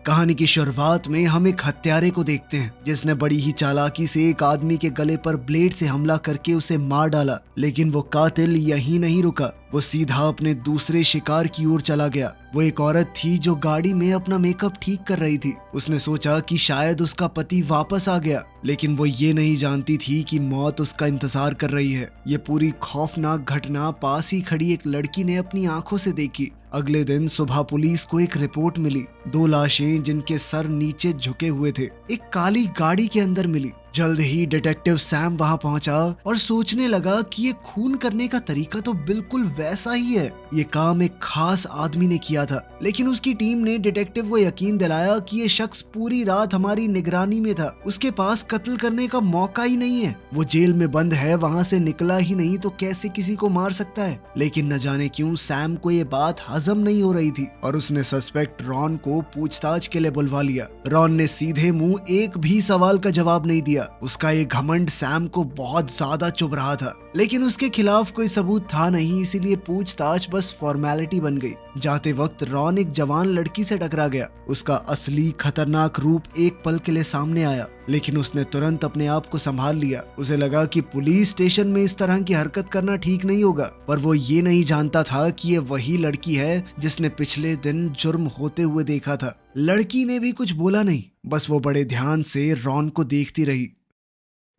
कहानी की शुरुआत में हम एक हत्यारे को देखते हैं जिसने बड़ी ही चालाकी से एक आदमी के गले पर ब्लेड से हमला करके उसे मार डाला। लेकिन वो कातिल यहीं नहीं रुका, वो सीधा अपने दूसरे शिकार की ओर चला गया। वो एक औरत थी जो गाड़ी में अपना मेकअप ठीक कर रही थी। उसने सोचा कि शायद उसका पति वापस आ गया, लेकिन वो ये नहीं जानती थी कि मौत उसका इंतजार कर रही है। ये पूरी खौफनाक घटना पास ही खड़ी एक लड़की ने अपनी आंखों से देखी। अगले दिन सुबह पुलिस को एक रिपोर्ट मिली। 2 लाशें जिनके सर नीचे झुके हुए थे एक काली गाड़ी के अंदर मिली। जल्द ही डिटेक्टिव सैम वहां पहुंचा और सोचने लगा कि ये खून करने का तरीका तो बिल्कुल वैसा ही है। ये काम एक खास आदमी ने किया था, लेकिन उसकी टीम ने डिटेक्टिव को यकीन दिलाया कि ये शख्स पूरी रात हमारी निगरानी में था। उसके पास कत्ल करने का मौका ही नहीं है। वो जेल में बंद है, वहां से निकला ही नहीं तो कैसे किसी को मार सकता है। लेकिन न जाने क्यों सैम को ये बात हजम नहीं हो रही थी और उसने सस्पेक्ट रॉन को पूछताछ के लिए बुलवा लिया। रॉन ने सीधे मुंह एक भी सवाल का जवाब नहीं दिया। उसका ये घमंड सैम को बहुत ज्यादा चुभ रहा था, लेकिन उसके खिलाफ कोई सबूत था नहीं, इसीलिए पूछताछ बस फॉर्मेलिटी बन गई। जाते वक्त रॉन एक जवान लड़की से टकरा गया। उसका असली खतरनाक रूप एक पल के लिए सामने आया, लेकिन उसने तुरंत अपने आप को संभाल लिया। उसे लगा कि पुलिस स्टेशन में इस तरह की हरकत करना ठीक नहीं होगा, पर वो ये नहीं जानता था कि ये वही लड़की है जिसने पिछले दिन जुर्म होते हुए देखा था। लड़की ने भी कुछ बोला नहीं, बस वो बड़े ध्यान से रॉन को देखती रही।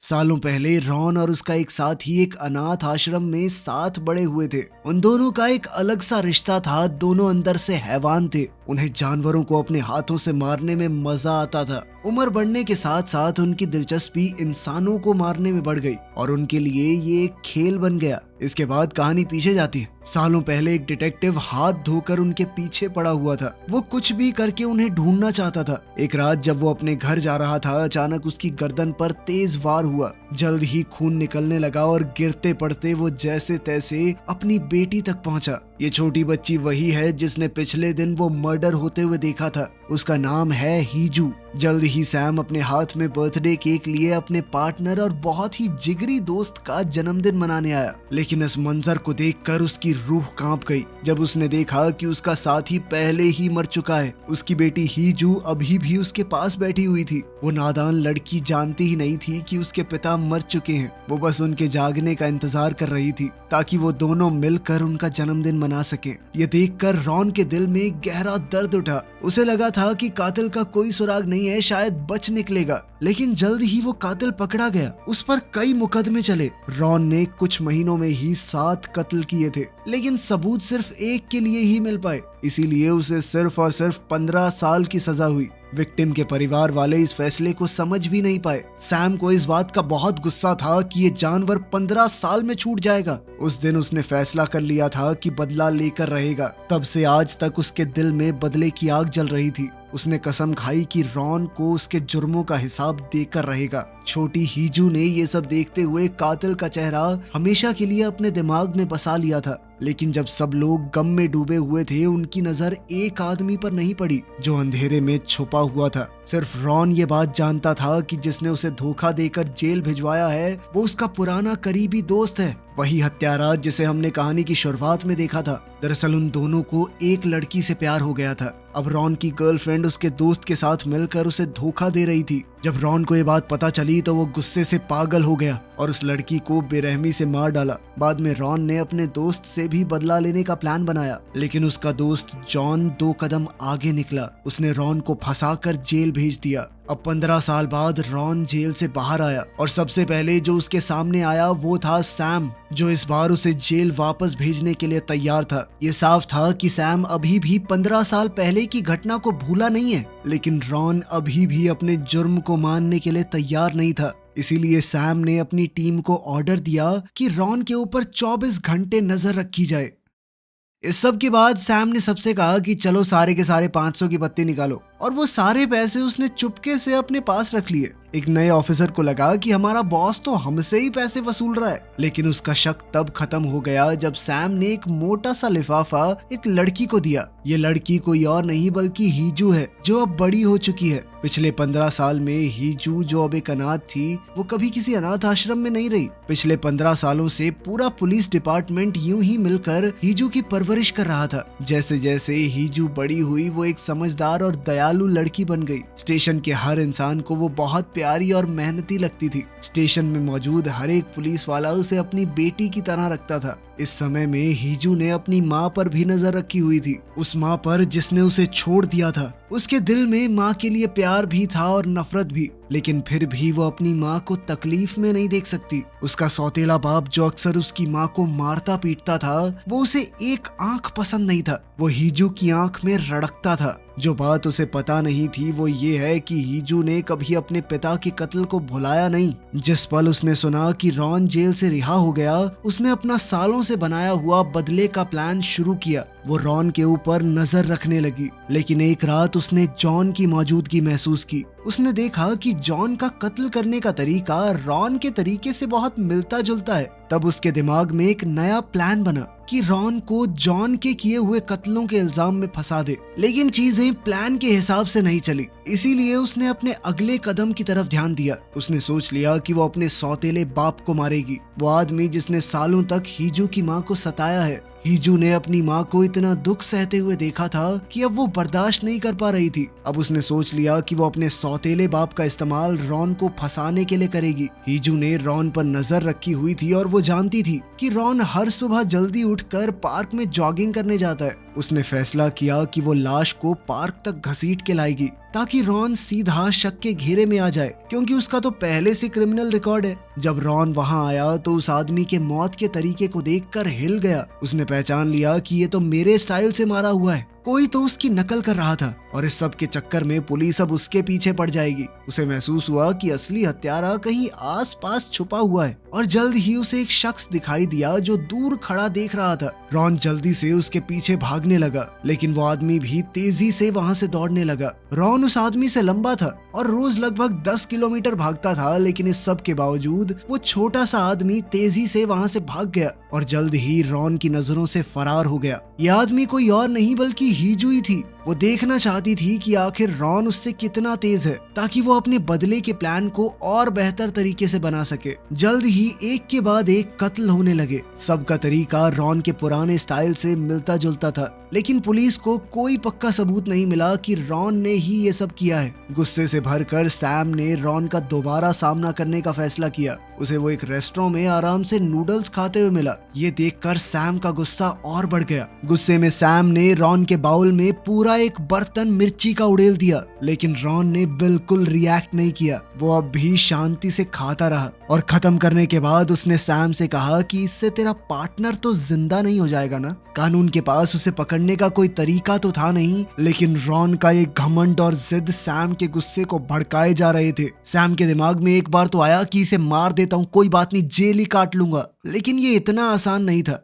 सालों पहले रॉन और उसका एक साथी एक अनाथ आश्रम में साथ बड़े हुए थे। उन दोनों का एक अलग सा रिश्ता था। दोनों अंदर से हैवान थे। उन्हें जानवरों को अपने हाथों से मारने में मजा आता था। उम्र बढ़ने के साथ साथ उनकी दिलचस्पी इंसानों को मारने में बढ़ गई और उनके लिए ये एक खेल बन गया। इसके बाद कहानी पीछे जाती है। सालों पहले एक डिटेक्टिव हाथ धोकर उनके पीछे पड़ा हुआ था। वो कुछ भी करके उन्हें ढूंढना चाहता था। एक रात जब वो अपने घर जा रहा था, अचानक उसकी गर्दन पर तेज वार हुआ। जल्द ही खून निकलने लगा और गिरते पड़ते वो जैसे तैसे अपनी बेटी तक पहुंचा। ये छोटी बच्ची वही है जिसने पिछले दिन वो मर्डर होते हुए देखा था। उसका नाम है हीजू। जल्द ही सैम अपने हाथ में बर्थडे केक लिए अपने पार्टनर और बहुत ही जिगरी दोस्त का जन्मदिन मनाने आया, लेकिन इस मंजर को देखकर उसकी रूह कांप गई जब उसने देखा कि उसका साथी पहले ही मर चुका है। उसकी बेटी हीजू अभी भी उसके पास बैठी हुई थी। वो नादान लड़की जानती ही नहीं थी कि उसके पिता मर चुके हैं। वो बस उनके जागने का इंतजार कर रही थी ताकि वो दोनों मिलकर उनका जन्मदिन मना सकें। ये देखकर रॉन के दिल में गहरा दर्द उठा। उसे लगा था कि कातिल का कोई सुराग नहीं है, शायद बच निकलेगा। लेकिन जल्द ही वो कातिल पकड़ा गया। उस पर कई मुकदमे चले। रॉन ने कुछ महीनों में ही 7 कत्ल किए थे, लेकिन सबूत सिर्फ एक के लिए ही मिल पाए। इसीलिए उसे सिर्फ और सिर्फ 15 साल की सजा हुई। विक्टिम के परिवार वाले इस फैसले को समझ भी नहीं पाए। सैम को इस बात का बहुत गुस्सा था कि ये जानवर 15 साल में छूट जाएगा। उस दिन उसने फैसला कर लिया था कि बदला लेकर रहेगा। तब से आज तक उसके दिल में बदले की आग जल रही थी। उसने कसम खाई कि रॉन को उसके जुर्मों का हिसाब देकर रहेगा। छोटी हीजू ने ये सब देखते हुए कातिल का चेहरा हमेशा के लिए अपने दिमाग में बसा लिया था। लेकिन जब सब लोग गम में डूबे हुए थे, उनकी नजर एक आदमी पर नहीं पड़ी जो अंधेरे में छुपा हुआ था। सिर्फ रॉन ये बात जानता था कि जिसने उसे धोखा देकर जेल भिजवाया है वो उसका पुराना करीबी दोस्त है, वही हत्यारा जिसे हमने कहानी की शुरुआत में देखा था। दरअसल उन दोनों को एक लड़की से प्यार हो गया था। अब रॉन की गर्लफ्रेंड उसके दोस्त के साथ मिलकर उसे धोखा दे रही थी। जब रॉन को ये बात पता चली तो वो गुस्से से पागल हो गया और उस लड़की को बेरहमी से मार डाला। बाद में रॉन ने अपने दोस्त से भी बदला लेने का प्लान बनाया, लेकिन उसका दोस्त जॉन 2 कदम आगे निकला। उसने रॉन को फंसाकर जेल भेज दिया। अब 15 साल बाद रॉन जेल से बाहर आया और सबसे पहले जो उसके सामने आया वो था सैम, जो इस बार उसे जेल वापस भेजने के लिए तैयार था। ये साफ था कि सैम अभी भी 15 साल पहले की घटना को भूला नहीं है, लेकिन रॉन अभी भी अपने जुर्म को मानने के लिए तैयार नहीं था। इसीलिए सैम ने अपनी टीम को ऑर्डर दिया कि रॉन के ऊपर 24 घंटे नजर रखी जाए। इस सब के बाद सैम ने सबसे कहा कि चलो सारे के सारे 500 की पत्ती निकालो, और वो सारे पैसे उसने चुपके से अपने पास रख लिए। एक नए ऑफिसर को लगा कि हमारा बॉस तो हमसे ही पैसे वसूल रहा है, लेकिन उसका शक तब खत्म हो गया जब सैम ने एक मोटा सा लिफाफा एक लड़की को दिया। ये लड़की कोई और नहीं बल्कि हीजू है, जो अब बड़ी हो चुकी है। पिछले 15 साल में हीजू, जो अब एक अनाथ थी, वो कभी किसी अनाथ आश्रम में नहीं रही। पिछले 15 सालों से पूरा पुलिस डिपार्टमेंट यूं ही मिलकर हीजू की परवरिश कर रहा था। जैसे जैसे हीजू बड़ी हुई वो एक समझदार और दयालु दयालु लड़की बन गई। स्टेशन के हर इंसान को वो बहुत प्यारी और मेहनती लगती थी। स्टेशन में मौजूद हर एक पुलिस वाला उसे अपनी बेटी की तरह रखता था। इस समय में हीजू ने अपनी माँ पर भी नजर रखी हुई थी, उस माँ पर जिसने उसे छोड़ दिया था। उसके दिल में माँ के लिए प्यार भी था और नफरत भी, लेकिन फिर भी वो अपनी माँ को तकलीफ में नहीं देख सकती। उसका सौतेला बाप जो अक्सर उसकी माँ को मारता पीटता था, वो उसे एक आंख पसंद नहीं था। वो हीजू की आंख में रड़कता था। जो बात उसे पता नहीं थी वो ये है कि हीजू ने कभी अपने पिता के कत्ल को भुलाया नहीं। जिस पल उसने सुना कि रॉन जेल से रिहा हो गया, उसने अपना सालों से बनाया हुआ बदले का प्लान शुरू किया। वो रॉन के ऊपर नजर रखने लगी, लेकिन एक रात उसने जॉन की मौजूदगी महसूस की। उसने देखा कि जॉन का कत्ल करने का तरीका रॉन के तरीके से बहुत मिलता जुलता है। तब उसके दिमाग में एक नया प्लान बना कि रॉन को जॉन के किए हुए कत्लों के इल्जाम में फंसा दे, लेकिन चीजें प्लान के हिसाब से नहीं चली। इसीलिए उसने अपने अगले कदम की तरफ ध्यान दिया। उसने सोच लिया कि वो अपने सौतेले बाप को मारेगी, वो आदमी जिसने सालों तक हीजू की माँ को सताया है। हीजू ने अपनी माँ को इतना दुख सहते हुए देखा था कि अब वो बर्दाश्त नहीं कर पा रही थी। अब उसने सोच लिया कि वो अपने सौतेले बाप का इस्तेमाल रॉन को फंसाने के लिए करेगी। हीजू ने रॉन पर नजर रखी हुई थी और वो जानती थी कि रॉन हर सुबह जल्दी उठकर पार्क में जॉगिंग करने जाता है। उसने फैसला किया कि वो लाश को पार्क तक घसीट के लाएगी ताकि रॉन सीधा शक के घेरे में आ जाए, क्योंकि उसका तो पहले से क्रिमिनल रिकॉर्ड है। जब रॉन वहां आया तो उस आदमी के मौत के तरीके को देखकर हिल गया। उसने पहचान लिया कि ये तो मेरे स्टाइल से मारा हुआ है, कोई तो उसकी नकल कर रहा था और इस सब के चक्कर में पुलिस अब उसके पीछे पड़ जाएगी। उसे महसूस हुआ कि असली हत्यारा कहीं आसपास छुपा हुआ है और जल्द ही उसे एक शख्स दिखाई दिया जो दूर खड़ा देख रहा था। रॉन जल्दी से उसके पीछे भागने लगा, लेकिन वो आदमी भी तेजी से वहां से दौड़ने लगा। रॉन उस आदमी से लंबा था और रोज लगभग 10 किलोमीटर भागता था, लेकिन इस सब के बावजूद वो छोटा सा आदमी तेजी से वहां से भाग गया और जल्द ही रॉन की नजरों से फरार हो गया। यह आदमी कोई और नहीं बल्कि हीजू ही थी। वो देखना चाहती थी कि आखिर रॉन उससे कितना तेज है, ताकि वो अपने बदले के प्लान को और बेहतर तरीके से बना सके। जल्द ही एक के बाद एक कत्ल होने लगे। सबका तरीका रॉन के पुराने स्टाइल से मिलता जुलता था, लेकिन पुलिस को कोई पक्का सबूत नहीं मिला कि रॉन ने ही ये सब किया है। गुस्से से भरकर सैम ने रॉन का दोबारा सामना करने का फैसला किया। उसे वो एक रेस्टोरेंट में आराम से नूडल्स खाते हुए मिला। ये देखकर सैम का गुस्सा और बढ़ गया। गुस्से में सैम ने रॉन के बाउल में पूरा एक बर्तन मिर्ची का उड़ेल दिया, लेकिन रॉन ने बिल्कुल रिएक्ट नहीं किया। वो अब भी शांति से खाता रहा और खत्म करने के बाद उसने सैम से कहा कि इससे तेरा पार्टनर तो जिंदा नहीं हो जाएगा ना। कानून के पास उसे पकड़ने का कोई तरीका तो था नहीं, लेकिन रॉन का ये घमंड और जिद सैम के गुस्से को भड़काए जा रहे थे। सैम के दिमाग में एक बार तो आया कि इसे मार देता हूँ, कोई बात नहीं, जेल ही काट लूंगा, लेकिन ये इतना आसान नहीं था।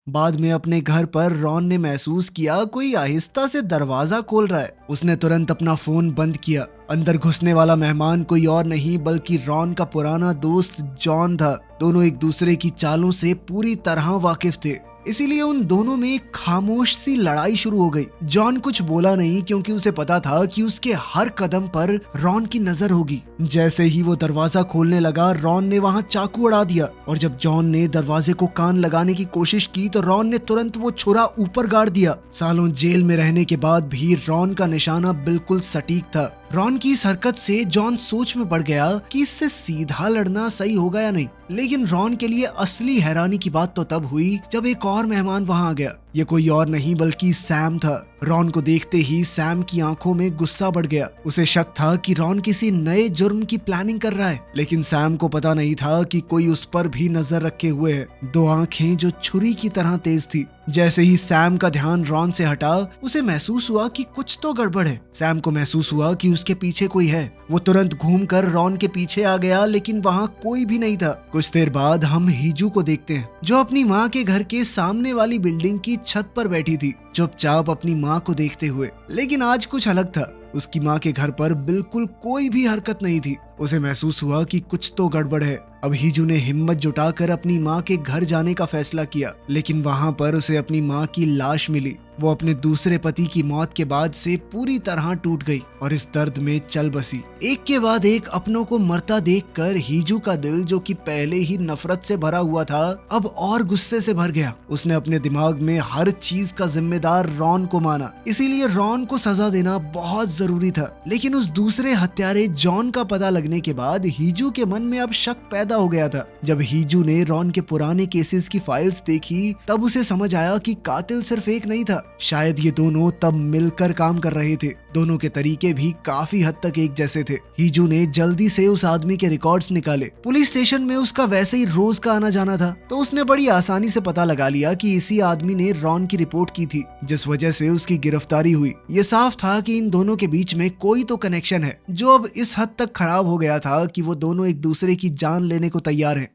बाद में अपने घर पर रॉन ने महसूस किया कोई आहिस्ता से दरवाजा खोल रहा है। उसने तुरंत अपना फोन बंद किया। अंदर घुसने वाला मेहमान कोई और नहीं बल्कि रॉन का पुराना दोस्त जॉन था। दोनों एक दूसरे की चालों से पूरी तरह वाकिफ थे, इसीलिए उन दोनों में एक खामोश सी लड़ाई शुरू हो गई। जॉन कुछ बोला नहीं क्योंकि उसे पता था कि उसके हर कदम पर रॉन की नजर होगी। जैसे ही वो दरवाजा खोलने लगा, रॉन ने वहां चाकू अड़ा दिया और जब जॉन ने दरवाजे को कान लगाने की कोशिश की तो रॉन ने तुरंत वो छुरा ऊपर गाड़ दिया। सालों जेल में रहने के बाद भी रॉन का निशाना बिल्कुल सटीक था। रॉन की इस हरकत से जॉन सोच में पड़ गया कि इससे सीधा लड़ना सही होगा या नहीं, लेकिन रॉन के लिए असली हैरानी की बात तो तब हुई जब एक और मेहमान वहां आ गया। ये कोई और नहीं बल्कि सैम था। रॉन को देखते ही सैम की आंखों में गुस्सा बढ़ गया। उसे शक था कि रॉन किसी नए जुर्म की प्लानिंग कर रहा है, लेकिन सैम को पता नहीं था कि कोई उस पर भी नजर रखे हुए है। दो आंखें जो छुरी की तरह तेज थी। जैसे ही सैम का ध्यान रॉन से हटा, उसे महसूस हुआ कि कुछ तो गड़बड़ है। सैम को महसूस हुआ कि उसके पीछे कोई है। वो तुरंत घूमकर रॉन के पीछे आ गया, लेकिन वहाँ कोई भी नहीं था। कुछ देर बाद हम हीजू को देखते हैं, जो अपनी माँ के घर के सामने वाली बिल्डिंग की छत पर बैठी थी, चुपचाप अपनी माँ को देखते हुए। लेकिन आज कुछ अलग था। उसकी माँ के घर पर बिल्कुल कोई भी हरकत नहीं थी। उसे महसूस हुआ कि कुछ तो गड़बड़ है। अब हीजू ने हिम्मत जुटाकर अपनी माँ के घर जाने का फैसला किया, लेकिन वहाँ पर उसे अपनी माँ की लाश मिली। वो अपने दूसरे पति की मौत के बाद से पूरी तरह टूट गई और इस दर्द में चल बसी। एक के बाद एक अपनों को मरता देखकर हीजू का दिल, जो कि पहले ही नफरत से भरा हुआ था, अब और गुस्से से भर गया। उसने अपने दिमाग में हर चीज का जिम्मेदार रॉन को माना, इसीलिए रॉन को सजा देना बहुत जरूरी था। लेकिन उस दूसरे हत्यारे जॉन का पता लगने के बाद हीजू के मन में अब शक पैदा हो गया था। जब हीजू ने रॉन के पुराने केसेस की फाइल्स देखी, तब उसे समझ आया कि कातिल सिर्फ एक नहीं था, शायद ये दोनों तब मिलकर काम कर रहे थे। दोनों के तरीके भी काफी हद तक एक जैसे थे। हीजू ने जल्दी से उस आदमी के रिकॉर्ड्स निकाले। पुलिस स्टेशन में उसका वैसे ही रोज का आना जाना था, तो उसने बड़ी आसानी से पता लगा लिया कि इसी आदमी ने रॉन की रिपोर्ट की थी, जिस वजह से उसकी गिरफ्तारी हुई। ये साफ था कि इन दोनों के बीच में कोई तो कनेक्शन है, जो अब इस हद तक खराब हो गया था कि वो दोनों एक दूसरे की जान लेने को तैयार हैं।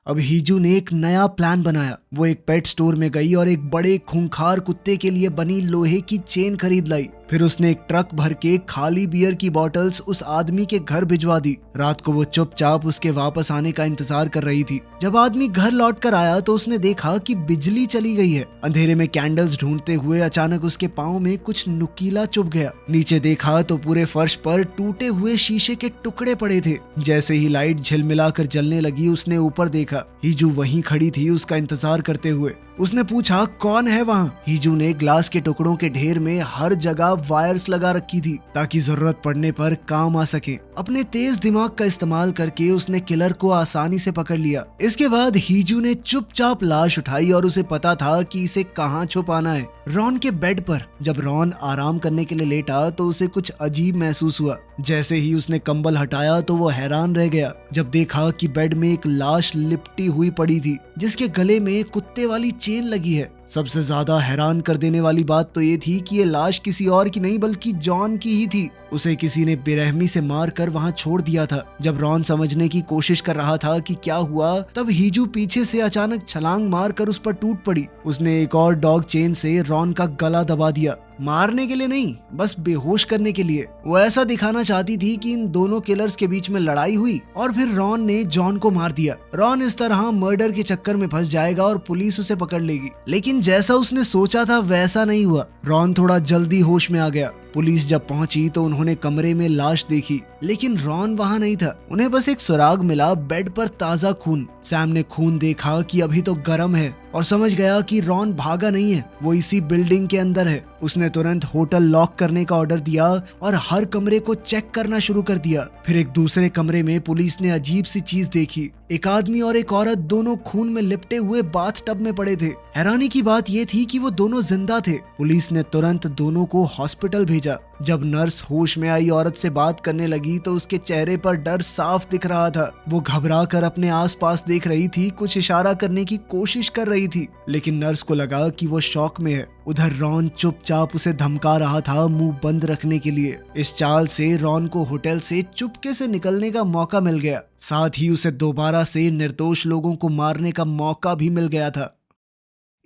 अब हीजू ने एक नया प्लान बनाया। वो एक पेट स्टोर में गई और एक बड़े खूंखार कुत्ते के लिए बनी लोहे की चेन खरीद लाई। फिर उसने एक ट्रक भर के खाली बियर की बॉटल्स उस आदमी के घर भिजवा दी। रात को वो चुपचाप उसके वापस आने का इंतजार कर रही थी। जब आदमी घर लौट कर आया तो उसने देखा कि बिजली चली गई है। अंधेरे में कैंडल्स ढूंढते हुए अचानक उसके पाँव में कुछ नुकीला चुभ गया। नीचे देखा तो पूरे फर्श पर टूटे हुए शीशे के टुकड़े पड़े थे। जैसे ही लाइट झिलमिलाकर जलने लगी, उसने ऊपर देखा। हीजू वहीं खड़ी थी उसका इंतजार करते हुए। उसने पूछा, कौन है वहाँ? हीजू ने ग्लास के टुकड़ों के ढेर में हर जगह वायर्स लगा रखी थी ताकि जरूरत पड़ने पर काम आ सके। अपने तेज दिमाग का इस्तेमाल करके उसने किलर को आसानी से पकड़ लिया। इसके बाद हीजू ने चुपचाप लाश उठाई और उसे पता था कि इसे कहाँ छुपाना है। रॉन के बेड पर। जब रॉन आराम करने के लिए लेटा तो उसे कुछ अजीब महसूस हुआ। जैसे ही उसने कंबल हटाया तो वो हैरान रह गया जब देखा कि बेड में एक लाश लिपटी हुई पड़ी थी, जिसके गले में कुत्ते वाली चेन लगी है। सबसे ज्यादा हैरान कर देने वाली बात तो ये थी कि ये लाश किसी और की नहीं बल्कि जॉन की ही थी। उसे किसी ने बेरहमी से मारकर वहां छोड़ दिया था। जब रॉन समझने की कोशिश कर रहा था कि क्या हुआ, तब हीजू पीछे से अचानक छलांग मारकर उस पर टूट पड़ी। उसने एक और डॉग चेन से रॉन का गला दबा दिया। मारने के लिए नहीं, बस बेहोश करने के लिए। वो ऐसा दिखाना चाहती थी कि इन दोनों किलर्स के बीच में लड़ाई हुई और फिर रॉन ने जॉन को मार दिया। रॉन इस तरह मर्डर के चक्कर में फंस जाएगा और पुलिस उसे पकड़ लेगी। लेकिन जैसा उसने सोचा था वैसा नहीं हुआ। रॉन थोड़ा जल्दी होश में आ गया। पुलिस जब पहुंची तो उन्होंने कमरे में लाश देखी, लेकिन रॉन वहां नहीं था। उन्हें बस एक सुराग मिला, बेड पर ताजा खून। सैम ने खून देखा कि अभी तो गर्म है और समझ गया कि रॉन भागा नहीं है, वो इसी बिल्डिंग के अंदर है। उसने तुरंत होटल लॉक करने का ऑर्डर दिया और हर कमरे को चेक करना शुरू कर दिया। फिर एक दूसरे कमरे में पुलिस ने अजीब सी चीज देखी। एक आदमी और एक औरत दोनों खून में लिपटे हुए बाथ टब में पड़े थे। हैरानी की बात ये थी कि वो दोनों जिंदा थे। पुलिस ने तुरंत दोनों को हॉस्पिटल भेजा। जब नर्स होश में आई औरत से बात करने लगी तो उसके चेहरे पर डर साफ दिख रहा था। वो घबरा कर अपने आसपास देख रही थी, कुछ इशारा करने की कोशिश कर रही थी, लेकिन नर्स को लगा कि वो शॉक में है। उधर रॉन चुपचाप उसे धमका रहा था मुंह बंद रखने के लिए। इस चाल से रॉन को होटल से चुपके से निकलने का मौका मिल गया। साथ ही उसे दोबारा से निर्दोष लोगों को मारने का मौका भी मिल गया था।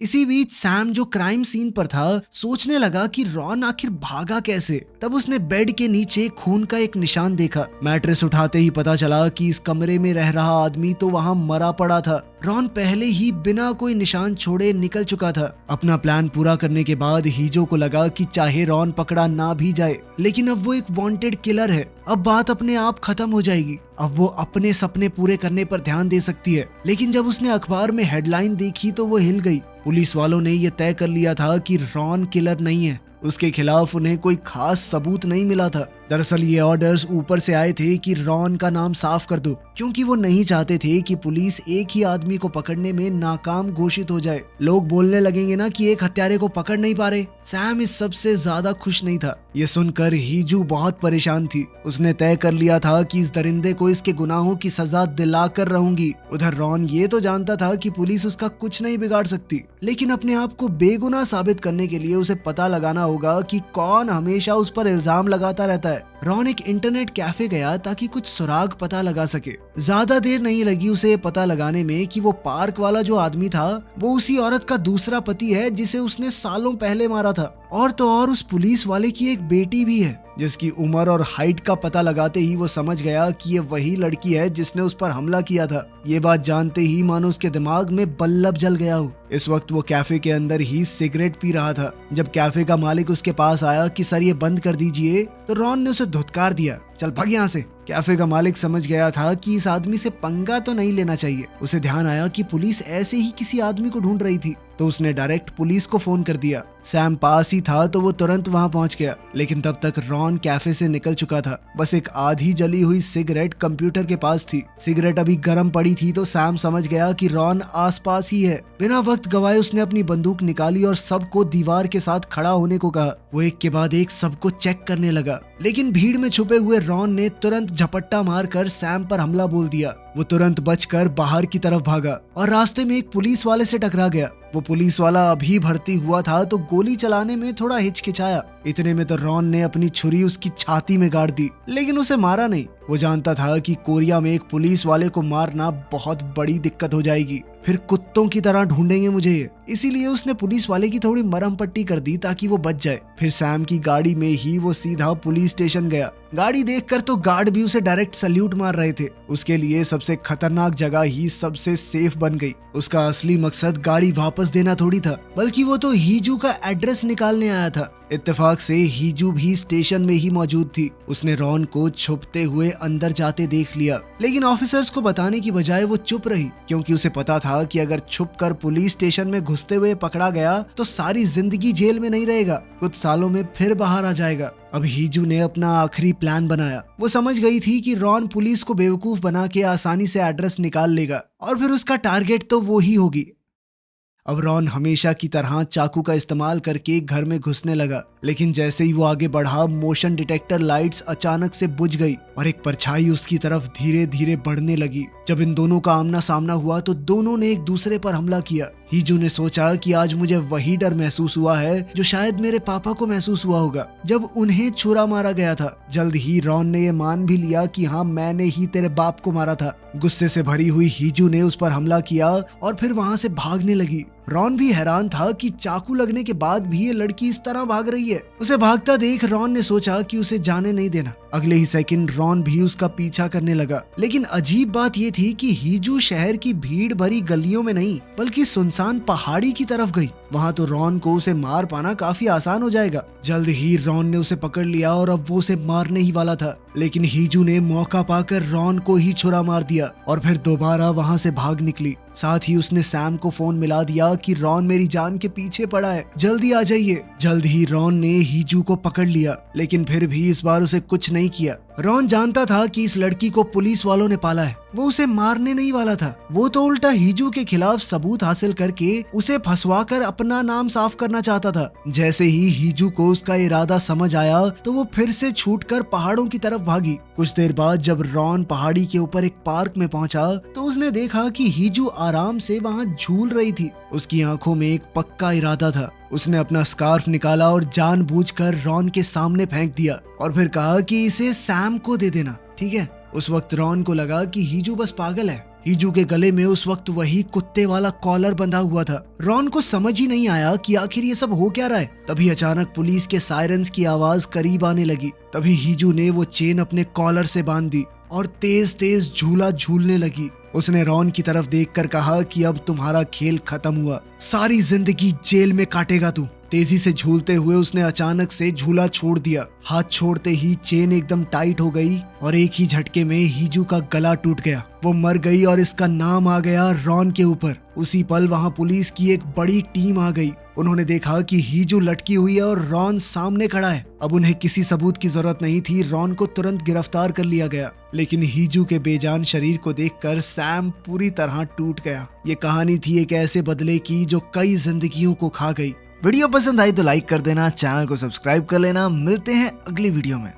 इसी बीच सैम, जो क्राइम सीन पर था, सोचने लगा कि रॉन आखिर भागा कैसे। तब उसने बेड के नीचे खून का एक निशान देखा। मैट्रेस उठाते ही पता चला कि इस कमरे में रह रहा आदमी तो वहां मरा पड़ा था। रॉन पहले ही बिना कोई निशान छोड़े निकल चुका था। अपना प्लान पूरा करने के बाद हीजो को लगा कि चाहे रॉन पकड़ा ना भी जाए, लेकिन अब वो एक वांटेड किलर है। अब बात अपने आप खत्म हो जाएगी। अब वो अपने सपने पूरे करने पर ध्यान दे सकती है। लेकिन जब उसने अखबार में हेडलाइन देखी तो वो हिल गई। पुलिस वालों ने यह तय कर लिया था कि रॉन किलर नहीं है। उसके खिलाफ उन्हें कोई खास सबूत नहीं मिला था। दरअसल ये ऑर्डर्स ऊपर से आए थे कि रॉन का नाम साफ कर दो, क्योंकि वो नहीं चाहते थे कि पुलिस एक ही आदमी को पकड़ने में नाकाम घोषित हो जाए। लोग बोलने लगेंगे ना कि एक हत्यारे को पकड़ नहीं पा रहे। सैम इस सबसे ज्यादा खुश नहीं था। ये सुनकर हीजू बहुत परेशान थी। उसने तय कर लिया था कि इस दरिंदे को इसके गुनाहों की सजा दिलाकर रहूंगी। उधर रॉन ये तो जानता था कि पुलिस उसका कुछ नहीं बिगाड़ सकती, लेकिन अपने आप को बेगुनाह साबित करने के लिए उसे पता लगाना होगा कि कौन हमेशा उस पर इल्जाम लगाता रहता है। रॉन एक इंटरनेट कैफे गया ताकि कुछ सुराग पता लगा सके। ज्यादा देर नहीं लगी उसे पता लगाने में कि वो पार्क वाला जो आदमी था वो उसी औरत का दूसरा पति है जिसे उसने सालों पहले मारा था। और तो और उस पुलिस वाले की एक बेटी भी है। जिसकी उम्र और हाइट का पता लगाते ही वो समझ गया कि ये वही लड़की है जिसने उस पर हमला किया था। ये बात जानते ही मानो उसके दिमाग में बल्ब जल गया हो। इस वक्त वो कैफे के अंदर ही सिगरेट पी रहा था। जब कैफे का मालिक उसके पास आया कि सर ये बंद कर दीजिए, तो रॉन ने उसे धुतकार दिया, चल भाग यहाँ से। कैफे का मालिक समझ गया था कि इस आदमी से पंगा तो नहीं लेना चाहिए। उसे ध्यान आया कि पुलिस ऐसे ही किसी आदमी को ढूंढ रही थी, तो उसने डायरेक्ट पुलिस को फोन कर दिया। सैम पास ही था तो वो तुरंत वहां पहुंच गया, लेकिन तब तक रॉन कैफे से निकल चुका था। बस एक आधी जली हुई सिगरेट कंप्यूटर के पास थी। सिगरेट अभी गर्म पड़ी थी तो सैम समझ गया कि रॉन आसपास ही है। बिना वक्त गवाए उसने अपनी बंदूक निकाली और सबको दीवार के साथ खड़ा होने को कहा। वो एक के बाद एक सबको चेक करने लगा, लेकिन भीड़ में छुपे हुए रॉन ने तुरंत झपट्टा मारकर सैम पर हमला बोल दिया। वो तुरंत बचकर बाहर की तरफ भागा और रास्ते में एक पुलिस वाले से टकरा गया। वो पुलिस वाला अभी भर्ती हुआ था तो गोली चलाने में थोड़ा हिचकिचाया। इतने में तो रॉन ने अपनी छुरी उसकी छाती में गाड़ दी, लेकिन उसे मारा नहीं। वो जानता था कि कोरिया में एक पुलिस वाले को मारना बहुत बड़ी दिक्कत हो जाएगी, फिर कुत्तों की तरह ढूंढेंगे मुझे। इसीलिए उसने पुलिस वाले की थोड़ी मरहम पट्टी कर दी ताकि वो बच जाए। फिर सैम की गाड़ी में ही वो सीधा पुलिस स्टेशन गया। गाड़ी देखकर तो गार्ड भी उसे डायरेक्ट सल्यूट मार रहे थे। उसके लिए सबसे खतरनाक जगह ही सबसे सेफ बन गई। उसका असली मकसद गाड़ी वापस देना थोड़ी था, बल्कि वो तो हीजू का एड्रेस निकालने आया था। इत्तेफाक से हीजू भी स्टेशन में ही मौजूद थी। उसने रॉन को छुपते हुए अंदर जाते देख लिया, लेकिन ऑफिसर्स को बताने की बजाय वो चुप रही, क्योंकि उसे पता था कि अगर छुपकर पुलिस स्टेशन में घुसते हुए पकड़ा गया तो सारी जिंदगी जेल में नहीं रहेगा, कुछ सालों में फिर बाहर आ जाएगा। अब हीजू ने अपना आखिरी प्लान बनाया। वो समझ गई थी कि रॉन पुलिस को बेवकूफ बना के आसानी से एड्रेस निकाल लेगा और फिर उसका टारगेट तो वो ही होगी। अब रॉन हमेशा की तरह चाकू का इस्तेमाल करके घर में घुसने लगा, लेकिन जैसे ही वो आगे बढ़ा मोशन डिटेक्टर लाइट्स अचानक से बुझ गई और एक परछाई उसकी तरफ धीरे धीरे बढ़ने लगी। जब इन दोनों का आमना सामना हुआ तो दोनों ने एक दूसरे पर हमला किया। हीजू ने सोचा कि आज मुझे वही डर महसूस हुआ है जो शायद मेरे पापा को महसूस हुआ होगा जब उन्हें छुरा मारा गया था। जल्द ही रॉन ने ये मान भी लिया कि हाँ, मैंने ही तेरे बाप को मारा था। गुस्से से भरी हुई हीजू ने उस पर हमला किया और फिर वहां से भागने लगी। रॉन भी हैरान था कि चाकू लगने के बाद भी ये लड़की इस तरह भाग रही है। उसे भागता देख रॉन ने सोचा कि उसे जाने नहीं देना। अगले ही सेकंड रॉन भी उसका पीछा करने लगा, लेकिन अजीब बात ये थी कि हीजू शहर की भीड़ भरी गलियों में नहीं बल्कि सुनसान पहाड़ी की तरफ गई। वहां तो रॉन को उसे मार पाना काफी आसान हो जाएगा। जल्द ही रॉन ने उसे पकड़ लिया और अब वो उसे मारने ही वाला था, लेकिन हीजू ने मौका पाकर रॉन को ही छुरा मार दिया और फिर दोबारा वहां से भाग निकली। साथ ही उसने सैम को फोन मिला दिया कि रॉन मेरी जान के पीछे पड़ा है, जल्दी आ जाइए। जल्द ही रॉन ने हीजू को पकड़ लिया, लेकिन फिर भी इस बार उसे कुछ नहीं किया। रॉन जानता था कि इस लड़की को पुलिस वालों ने पाला है, वो उसे मारने नहीं वाला था। वो तो उल्टा हीजू के खिलाफ सबूत हासिल करके उसे फंसवाकर अपना नाम साफ करना चाहता था। जैसे ही हीजू को उसका इरादा समझ आया तो वो फिर से छूटकर पहाड़ों की तरफ भागी। कुछ देर बाद जब रॉन पहाड़ी के ऊपर एक पार्क में पहुंचा तो उसने देखा कि हीजू आराम से वहां झूल रही थी। उसकी आंखों में एक पक्का इरादा था। उसने अपना स्कार्फ निकाला और जानबूझकर रॉन के सामने फेंक दिया और फिर कहा कि इसे सैम को दे देना, ठीक है। उस वक्त रॉन को लगा कि हीजू बस पागल है। हीजू के गले में उस वक्त वही कुत्ते वाला कॉलर बंधा हुआ था। रॉन को समझ ही नहीं आया कि आखिर ये सब हो क्या रहा है। तभी अचानक पुलिस के सायरन्स की आवाज करीब आने लगी। तभी हीजू ने वो चेन अपने कॉलर से बांध दी और तेज तेज झूला झूलने लगी। उसने रॉन की तरफ देखकर कहा कि अब तुम्हारा खेल खत्म हुआ, सारी जिंदगी जेल में काटेगा तू। तेजी से झूलते हुए उसने अचानक से झूला छोड़ दिया। हाथ छोड़ते ही चेन एकदम टाइट हो गई और एक ही झटके में हीजू का गला टूट गया। वो मर गई और इसका नाम आ गया रॉन के ऊपर। उसी पल वहां पुलिस की एक बड़ी टीम आ गई। उन्होंने देखा कि हीजू लटकी हुई है और रॉन सामने खड़ा है। अब उन्हें किसी सबूत की जरूरत नहीं थी। रॉन को तुरंत गिरफ्तार कर लिया गया, लेकिन हीजू के बेजान शरीर को देखकर सैम पूरी तरह टूट गया। ये कहानी थी एक ऐसे बदले की जो कई जिंदगियों को खा गई। वीडियो पसंद आई तो लाइक कर देना, चैनल को सब्सक्राइब कर लेना। मिलते हैं अगली वीडियो में।